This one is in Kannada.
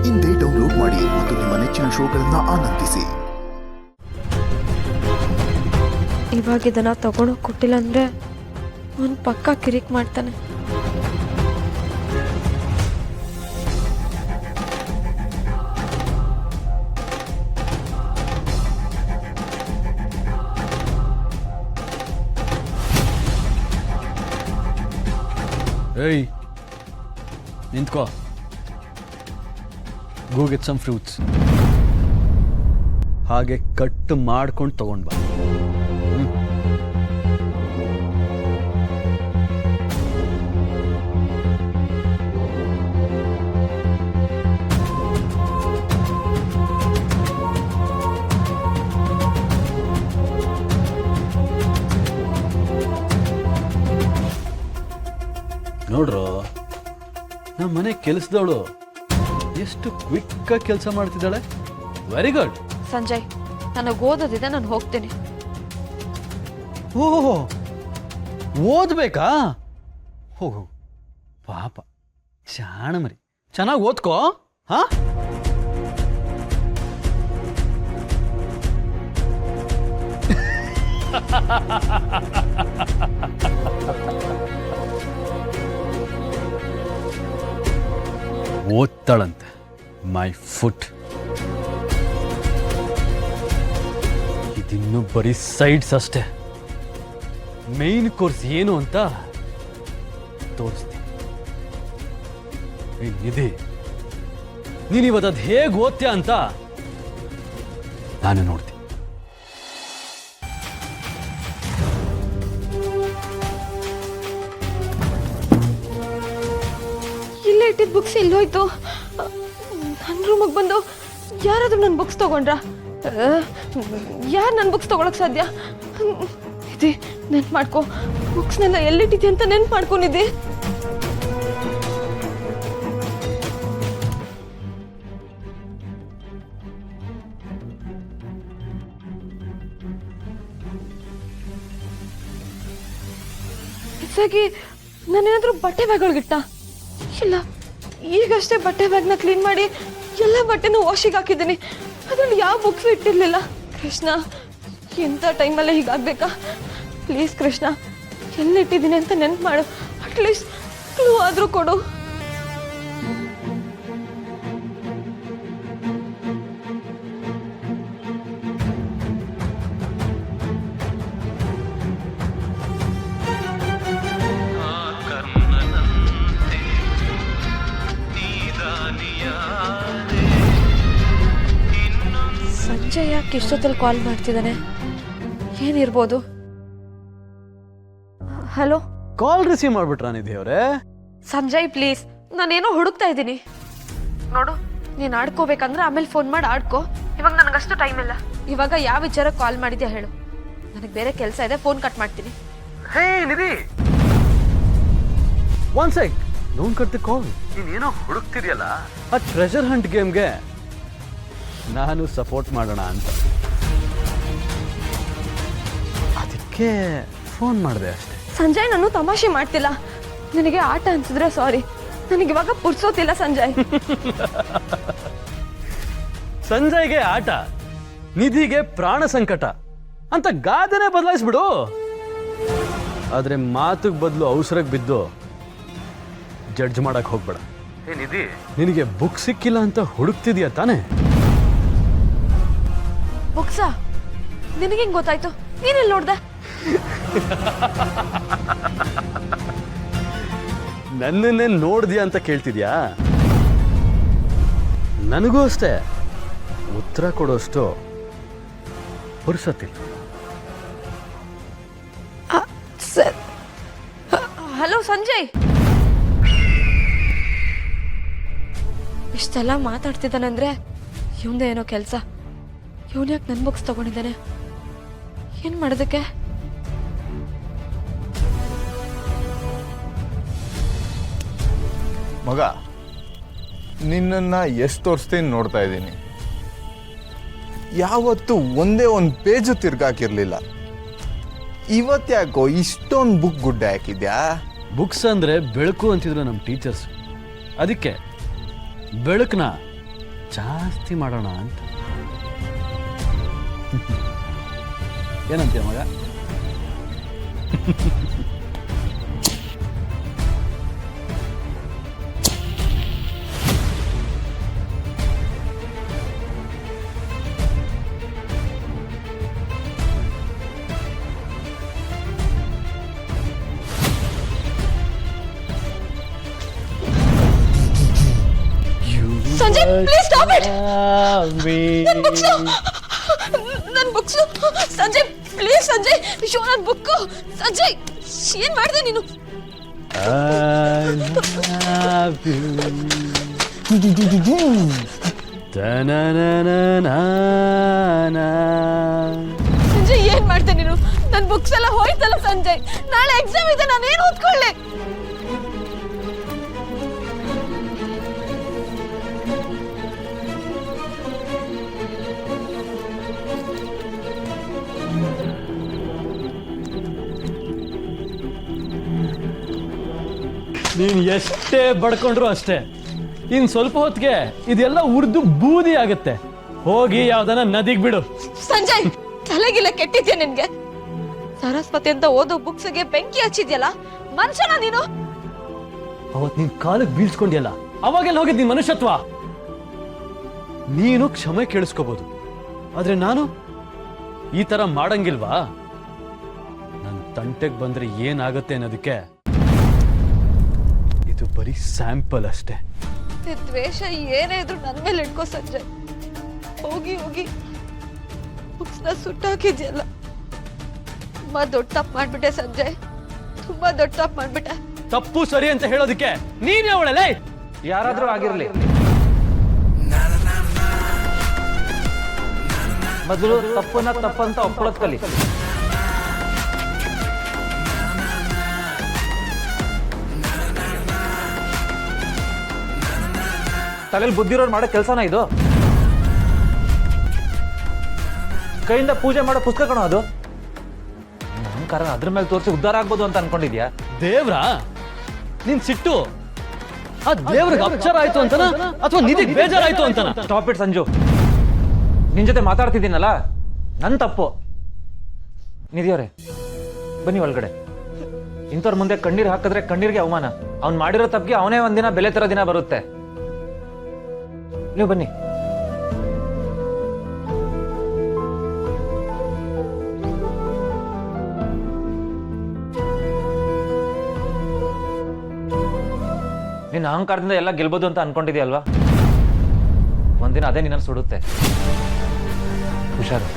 ಇಂದೇ ಡೌನ್ಲೋಡ್ ಮಾಡಿ ಮತ್ತು ನಿಮ್ಮ ನೆಚ್ಚಿನ ಶೋಗಳನ್ನು ಆನಂದಿಸಿ. ಇವಾಗ ಇದನ್ನ ತಗೊಂಡೋಗಿ ಕೊಟ್ಟಿಲ್ಲ ಅಂದ್ರೆ ಅವನು ಪಕ್ಕ ಕಿರಿಕ್ ಮಾಡ್ತಾನೆ. ಏಯ್ ನಿಂತ್ಕೋ, ಗೋ ಗೆಟ್ ಸಮ್ ಫ್ರೂಟ್ಸ್. ಹಾಗೆ ಕಟ್ ಮಾಡ್ಕೊಂಡು ತಗೊಂಡ್ ಬಾ. ನೋಡ್ರು, ನಮ್ಮ ಮನೆ ಕೆಲಸದವಳು ಎಷ್ಟು ಕ್ವಿಕ್ ಆಗಿ ಕೆಲಸ ಮಾಡ್ತಿದ್ದಾಳೆ. Very good. ಸಂಜಯ್, ನನಗೆ ಓದೋದಿದೆ, ನಾನು ಹೋಗ್ತೀನಿ. ಓಹೋ, ಓದ್ಬೇಕಾ? ಹೋಗು ಪಾಪ, ಶಾಣ ಮರಿ, ಚೆನ್ನಾಗಿ ಓದ್ಕೋ. ಹಾ, ಓದ್ತಾಳಂತೆ. My foot. ಇದಿನ್ನು ಬರೀ ಸೈಡ್ಸ್ ಅಷ್ಟೇ. ಮೇನ್ ಕೋರ್ಸ್ ಏನು ಅಂತ ತೋರಿಸ್ತೀನಿ. ನಿಧಿ, ನೀನಿವತ್ತು ಅದು ಹೇಗೆ ಓದ್ತೀಯ ಅಂತ ನಾನು ನೋಡ್ತೀನಿ. ಇಲ್ಲೇ ಇಟ್ಟಿದ್ದ ಬುಕ್ಸ್ ಎಲ್ಲೋಯ್ತು? ನನ್ನ ರೂಮಿಗೆ ಬಂದು ಯಾರಾದ್ರೂ ನನ್ನ ಬುಕ್ಸ್ ತಗೊಂಡ್ರ? ಯಾರು ನನ್ನ ಬುಕ್ಸ್ ತಗೊಳಕ್ ಸಾಧ್ಯ? ಇದೆ, ನೆನ್ಪು ಮಾಡ್ಕೊ. ಬುಕ್ಸ್ನೆಲ್ಲ ಎಲ್ಲಿಟ್ಟಿದ್ದೆ ಅಂತ ನೆನ್ಪು ಮಾಡ್ಕೊಂಡಿದ್ದೆ. ಹೆಚ್ಚಾಗಿ ನಾನೇನಾದ್ರೂ ಬಟ್ಟೆ ಬ್ಯಾಗ್ಗಳಿಗಿಟ್ಟ? ಇಲ್ಲ, ಈಗಷ್ಟೇ ಬಟ್ಟೆ ಬ್ಯಾಗ್ನ ಕ್ಲೀನ್ ಮಾಡಿ ಎಲ್ಲ ಬಟ್ಟೆನೂ ವಾಶಿಗೆ ಹಾಕಿದ್ದೀನಿ. ಅದ್ರಲ್ಲಿ ಯಾವ ಬುಕ್ಸು ಇಟ್ಟಿರ್ಲಿಲ್ಲ. ಕೃಷ್ಣ, ಎಂಥ ಟೈಮಲ್ಲೇ ಹೀಗಾಗ್ಬೇಕಾ? ಪ್ಲೀಸ್ ಕೃಷ್ಣ, ಎಲ್ಲಿಟ್ಟಿದ್ದೀನಿ ಅಂತ ನೆನ್ಪು ಮಾಡು. ಅಟ್ಲೀಸ್ಟ್ ಕ್ಲೂ ಆದರೂ ಕೊಡು. ಸಂಜಯ್ ಯಾಕೆ ಇಷ್ಟೊತ್ತಲ್ಲಿ ಕಾಲ್ ಮಾಡ್ತಿದ್ದಾನೆ? ಏನಿರ್ಬೋದು? ಹಲೋ, ಕಾಲ್ ರಿಸೀವ್ ಮಾಡ್ಬಿಟ್ರಾ ನಿಧಿ ಅವರೇ? ಸಂಜಯ್ ಪ್ಲೀಸ್, ನಾನೇನೋ ಹುಡುಕ್ತಾ ಇದ್ದೀನಿ. ನೋಡು, ನೀನು ಆಡ್ಕೋಬೇಕಂದ್ರೆ ಆಮೇಲೆ ಫೋನ್ ಮಾಡಿ ಆಡ್ಕೋ. ಇವಾಗ ನನಗಷ್ಟು ಟೈಮ್ ಇಲ್ಲ. ಇವಾಗ ಯಾವ ವಿಚಾರಕ್ಕೆ ಕಾಲ್ ಮಾಡಿದ್ಯಾ ಹೇಳು. ನನಗೆ ಬೇರೆ ಕೆಲಸ ಇದೆ, ಫೋನ್ ಕಟ್ ಮಾಡ್ತೀನಿ. Hey Nidhi, one sec, don't cut the call. ನೀನೇನೋ ಹುಡುಕ್ತಿದ್ಯಲ್ಲ, ಆ ಟ್ರೆಜರ್ ಹಂಟ್ ಗೇಮ್ಗೆ ನಾನು ಸಪೋರ್ಟ್ ಮಾಡೋಣ ಅಂತ, ಅದಕ್ಕೆ ಫೋನ್ ಮಾಡಿದೆ ಅಷ್ಟೇ. ಸಂಜಯ್, ನಾನು ತಮಾಷೆ ಮಾಡ್ತಿಲ್ಲ. ನಿನಗೆ ಆಟ ಅನ್ಸಿದ್ರೆ ಸಾರಿ, ನನಗಿವಾಗ ಪುರ್ಸೋತಿಲ್ಲ ಸಂಜಯ್. ಸಂಜಯ್ಗೆ ಆಟ, ನಿಧಿಗೆ ಪ್ರಾಣ ಸಂಕಟ ಅಂತ ಗಾದೆನೇ ಬದಲಾಯಿಸ್ಬಿಡು. ಆದ್ರೆ ಮಾತಿಗೆ ಬದಲು ಅವಸರಕ್ಕೆ ಬಿದ್ದು ಜಡ್ಜ್ ಮಾಡಕ್ ಹೋಗ್ಬೇಡ. ಏ ನಿಧಿ, ನಿನಗೆ ಬುಕ್ ಸಿಕ್ಕಿಲ್ಲ ಅಂತ ಹುಡುಕ್ತಿದ್ಯಾ ತಾನೆ? ಬುಕ್ಸಾ? ನಿನಗೆ ಹೆಂಗ್ ಗೊತ್ತಾಯ್ತು? ನೀನೆಲ್ಲಿ ನೋಡ್ದೆ? ನನ್ನನ್ನೇ ನೋಡ್ದ್ಯಾ ಅಂತ ಕೇಳ್ತಿದ್ಯಾ? ನನಗೂ ಅಷ್ಟೇ ಉತ್ತರ ಕೊಡೋಷ್ಟು ಪುರ್ಸೊತ್ತಿಲ್ಲ. ಹಲೋ ಸಂಜಯ್, ಇಷ್ಟೆಲ್ಲ ಮಾತಾಡ್ತಿದ್ದಾನಂದ್ರೆ ಇವಂದೇ ಏನೋ ಕೆಲಸ. ಇವನು ಯಾಕೆ ನನ್ನ ಬುಕ್ಸ್ ತಗೊಂಡಿದ್ದಾನೆ? ಏನ್ ಮಾಡೋದಕ್ಕೆ? ಮಗ, ನಿನ್ನನ್ನು ಎಷ್ಟು ತೋರಿಸ್ತೀನಿ ನೋಡ್ತಾ ಇದ್ದೀನಿ. ಯಾವತ್ತು ಒಂದೇ ಒಂದು ಪೇಜು ತಿರ್ಗಾಕಿರ್ಲಿಲ್ಲ. ಇವತ್ತ್ಯಾಕೋ ಇಷ್ಟೊಂದು ಬುಕ್ ಗುಡ್ಡೆ ಹಾಕಿದ್ಯಾ? ಬುಕ್ಸ್ ಅಂದರೆ ಬೆಳಕು ಅಂತಿದ್ರು ನಮ್ಮ ಟೀಚರ್ಸ್. ಅದಕ್ಕೆ ಬೆಳಕನ್ನ ಜಾಸ್ತಿ ಮಾಡೋಣ ಅಂತ. ಏನಂತೀಯ ಮಗ? Sanjay please stop it. ನನ್ನ books Sanjay please Sanjay show ನನ್ನ ಬುಕ್ಕು. ಸಂಜಯ್ ಏನ್ ಮಾಡಿದೆ ನೀನು? ಸಂಜಯ್ ಏನ್ ಮಾಡ್ದೆ ನೀನು? ನನ್ನ ಬುಕ್ಸ್ ಎಲ್ಲ ಹೋಯ್ತಲ್ಲ ಸಂಜಯ್. ನಾಳೆ ಎಕ್ಸಾಮ್ ಇದೆ, ನಾನು ಏನು ಓದ್ಕೊಳ್ಳೆ? ನೀನು ಎಷ್ಟೇ ಬಡ್ಕೊಂಡ್ರು ಅಷ್ಟೇ, ಇನ್ ಸ್ವಲ್ಪ ಹೊತ್ತಿಗೆ ಇದೆಲ್ಲ ಉರ್ದು ಬೂದಿ ಆಗುತ್ತೆ. ಹೋಗಿ ಯಾವ್ದನ ನದಿಗೆ ಬಿಡು. ಸಂಜಯ್ ತಲೆಗಿಲ್ಲ ಕೆಟ್ಟಿದ್ಯಾ ನಿನ್ಗೆ? ಸರಸ್ವತಿ ಅಂತ ಓದೋ ಬುಕ್ಸ್ಗೆ ಬೆಂಕಿ ಹಚ್ಚಿದ್ಯಲ್ಲ, ಮನುಷ್ಯನ ನೀನು? ಅವತ್ ನಿನ್ ಕಾಲಕ್ಕೆ ಬೀಳ್ಸ್ಕೊಂಡಿಯಲ್ಲ, ಅವಾಗೆಲ್ಲ ಹೋಗಿದ್ ನಿನ್ ಮನುಷ್ಯತ್ವ. ನೀನು ಕ್ಷಮೆ ಕೇಳಿಸ್ಕೋಬಹುದು, ಆದ್ರೆ ನಾನು ಈ ತರ ಮಾಡಂಗಿಲ್ವಾ? ನನ್ ತಂಟೆಗೆ ಬಂದ್ರೆ ಏನಾಗುತ್ತೆ ಅನ್ನೋದಕ್ಕೆ ಇದು ಬರೀ ಸ್ಯಾಂಪಲ್ ಅಷ್ಟೇ. ದ್ವೇಷ ಏನೇ ಇದ್ರು ನನ್ ಮೇಲೆ ಇಟ್ಕೋ ಸಂಜಯ್. ಹೋಗಿ ಹೋಗಿ ಬುಕ್ಸ್ನ ಸುಟ್ಟಾಕಿದ್ಯಲ್ಲ, ತುಂಬಾ ದೊಡ್ಡ ತಪ್ಪು ಮಾಡ್ಬಿಟ್ಟೆ ಸಂಜಯ್, ತುಂಬಾ ದೊಡ್ಡ ತಪ್ಪು ಮಾಡ್ಬಿಟ್ಟೆ. ತಪ್ಪು ಸರಿ ಅಂತ ಹೇಳೋದಕ್ಕೆ ನೀನೇ ಅವಳಲ್ಲ. ಯಾರಾದ್ರೂ ಆಗಿರ್ಲಿ, ಮೊದಲು ತಪ್ಪನ್ನ ತಪ್ಪಂತ ಒಪ್ಕೊಳ್ಳೋದ್ ಕಲಿ. ತಲೆಯಲ್ಲಿ ಬುದ್ಧಿರೋರು ಮಾಡೋ ಕೆಲಸನ ಇದು? ಕೈಯಿಂದ ಪೂಜೆ ಮಾಡೋ ಪುಸ್ತಕ ಕಣೋ ಅದು. ಅಹಂಕಾರ ಅದ್ರ ಮೇಲೆ ತೋರಿಸಿ ಉದ್ಧಾರ ಆಗ್ಬೋದು ಅಂತ ಅನ್ಕೊಂಡಿದ್ಯಾ? ದೇವ್ರ ನಿನ್ ಸಿಟ್ಟು ಆ ದೇವ್ರಿಗೆ ಅಕ್ಷರ ಆಯ್ತು ಅಂತನ ಅಥವಾ ನಿಧಿಗೆ ಬೇಜಾರಾಯ್ತು ಅಂತನ? Stop it Sanju. ನಿನ್ ಜೊತೆ ಮಾತಾಡ್ತಿದ್ದೀನಲ್ಲ, ನನ್ ತಪ್ಪು. ನಿಧಿಯವರೇ ಬನ್ನಿ ಒಳಗಡೆ. ಇಂಥವ್ರ ಮುಂದೆ ಕಣ್ಣೀರ್ ಹಾಕಿದ್ರೆ ಕಣ್ಣೀರ್ಗೆ ಅವಮಾನ. ಅವ್ನ್ ಮಾಡಿರೋ ತಪ್ಪಿಗೆ ಅವನೇ ಒಂದಿನ ಬೆಲೆ ತರ ದಿನ ಬರುತ್ತೆ. ನೀವು ಬನ್ನಿ. ನಿನ್ನ ಅಹಂಕಾರದಿಂದ ಎಲ್ಲ ಗೆಲ್ಬೋದು ಅಂತ ಅನ್ಕೊಂಡಿದ್ಯಲ್ವಾ? ಒಂದಿನ ಅದೇ ನಿನ್ನ ಸುಡುತ್ತೆ. ಹುಷಾರು.